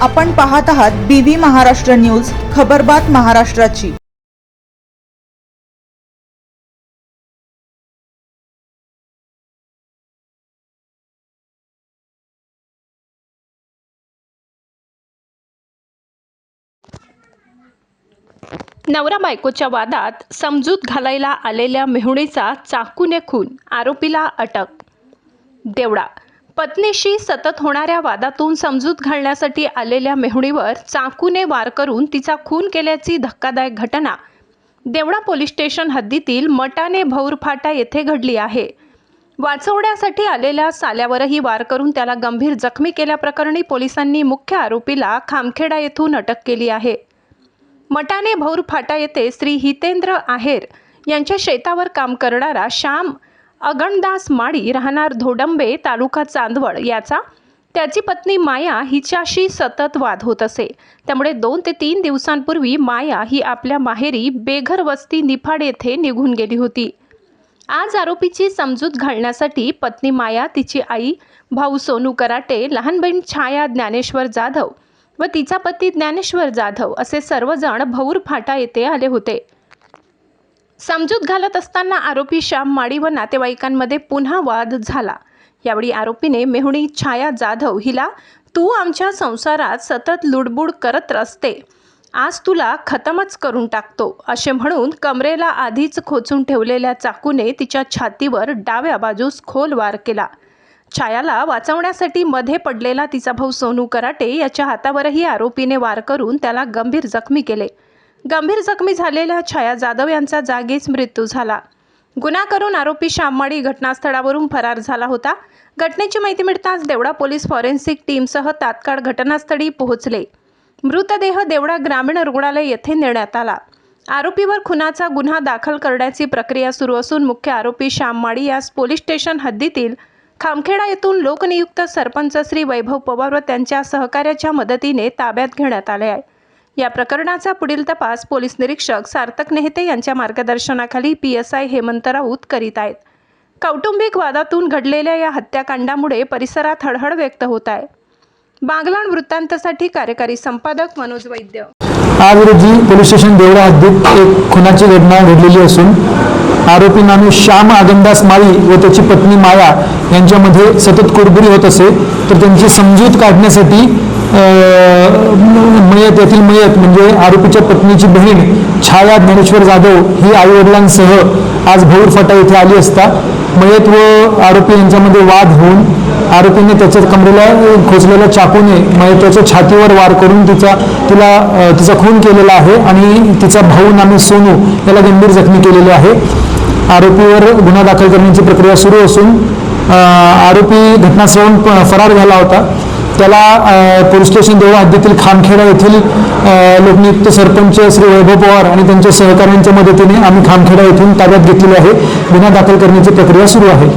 आपण पाहत आहात BV महाराष्ट्र न्यूज, खबरबात महाराष्ट्राची। नवरा बायकोच्या वादात समजूत घालायला आलेल्या मेहुणीचा चाकूने खून, आरोपीला अटक। देवडा पत्नीशी सतत होणाऱ्या वादातून समजूत घालण्यासाठी आलेल्या मेहुणीवर चाकूने वार करून तिचा खून केल्याची धक्कादायक घटना देवडा पोलीस स्टेशन हद्दीतील मटाणे भौरफाटा येथे घडली आहे। वाचवण्यासाठी आलेल्या साल्यावरही वार करून त्याला गंभीर जखमी केल्याप्रकरणी पोलिसांनी मुख्य आरोपीला खामखेडा येथून अटक केली आहे। मटाणे भौरफाटा येथे श्री हितेंद्र आहेर यांच्या शेतावर काम करणारा श्याम अगणदास माळी राहणार धोडंबे तालुका चांदवड याचा त्याची पत्नी माया हिच्याशी सतत वाद होत असे। त्यामुळे 2 ते 3 दिवसांपूर्वी माया ही आपल्या माहेरी बेघर वस्ती निफाड येथे निघून गेली होती। आज आरोपीची समजूत घालण्यासाठी पत्नी माया, तिची आई, भाऊ सोनू कराटे, लहान बहीण छाया ज्ञानेश्वर जाधव व तिचा पती ज्ञानेश्वर जाधव असे सर्वजण भौरफाटा येथे आले होते। समजूत घालत असताना आरोपी श्याम माळी व नातेवाईकांमध्ये पुन्हा वाद झाला। यावेळी आरोपीने मेहुणी छाया जाधव हिला तू आमच्या संसारात सतत लुडबुड करत असते, आज तुला खतमच करून टाकतो असे म्हणून कमरेला आधीच खोचून ठेवलेल्या चाकूने तिच्या छातीवर डाव्या बाजूस खोल वार केला। छायाला वाचवण्यासाठी मध्ये पडलेला तिचा भाऊ सोनू कराटे याच्या हातावरही आरोपीने वार करून त्याला गंभीर जखमी केले। गंभीर जखमी झालेल्या छाया जाधव यांचा जागीच मृत्यू झाला। गुन्हा करून आरोपी श्याम माळी घटनास्थळावरून फरार झाला होता। घटनेची माहिती मिळताच देवडा पोलीस फॉरेन्सिक टीमसह तात्काळ घटनास्थळी पोहोचले। मृतदेह देवडा ग्रामीण रुग्णालय येथे नेण्यात आला। आरोपीवर खुनाचा गुन्हा दाखल करण्याची प्रक्रिया सुरू असून मुख्य आरोपी श्याम माळी यास पोलीस स्टेशन हद्दीतील खामखेडा येथून लोकनियुक्त सरपंच श्री वैभव पवार व त्यांच्या सहकार्याच्या मदतीने ताब्यात घेण्यात आले आहे। या प्रकरणाचा पुढील तपास पोलीस निरीक्षक सार्थक नेहते यांच्या मार्गदर्शनाखाली PSI हेमंत राऊत करीत आहेत। कौटुंबिक वादातून घडलेल्या या हत्याकांडामुळे परिसरात हळहळ व्यक्त होत आहे। बागलाण वृत्तांतसाठी कार्यकारी संपादक मनोज वैद्य। आज रोजी पोलीस स्टेशन देवडा हद्दीत एक खुनाची घटना घडलेली असून आरोपी नामे श्याम अगणदास माळी व त्याची पत्नी माया यांच्यामध्ये सतत कुरबुरी होत असे। तर त्यांची समजूत काढण्यासाठी मयत येथील मयत म्हणजे आरोपीच्या पत्नीची बहीण छाया ज्ञानेश्वर जाधव ही आईवडिलांसह आज भौरफाटा येथे आली असता मयत व आरोपी यांच्यामध्ये वाद होऊन आरोपीने त्याच्या कमरेला खोचलेल्या चाकूने मयताच्या छातीवर वार करून तिचा खून केलेला आहे आणि तिचा भाऊ नामे सोनू याला गंभीर जखमी केलेले आहे। आरोपीवर गुन्हा दाखल करण्याची प्रक्रिया सुरू असून आरोपी घटनास्थळावरून फरार झाला होता। त्याला पोलीस स्टेशन देवळा हद्दीतील खामखेडा येथील लोकनियुक्त सरपंच श्री वैभव पवार आणि त्यांच्या सहकाऱ्यांच्या मदतीने आम्ही खामखेडा येथून ताब्यात घेतलेले आहे। गुन्हा दाखल करण्याची प्रक्रिया सुरू आहे।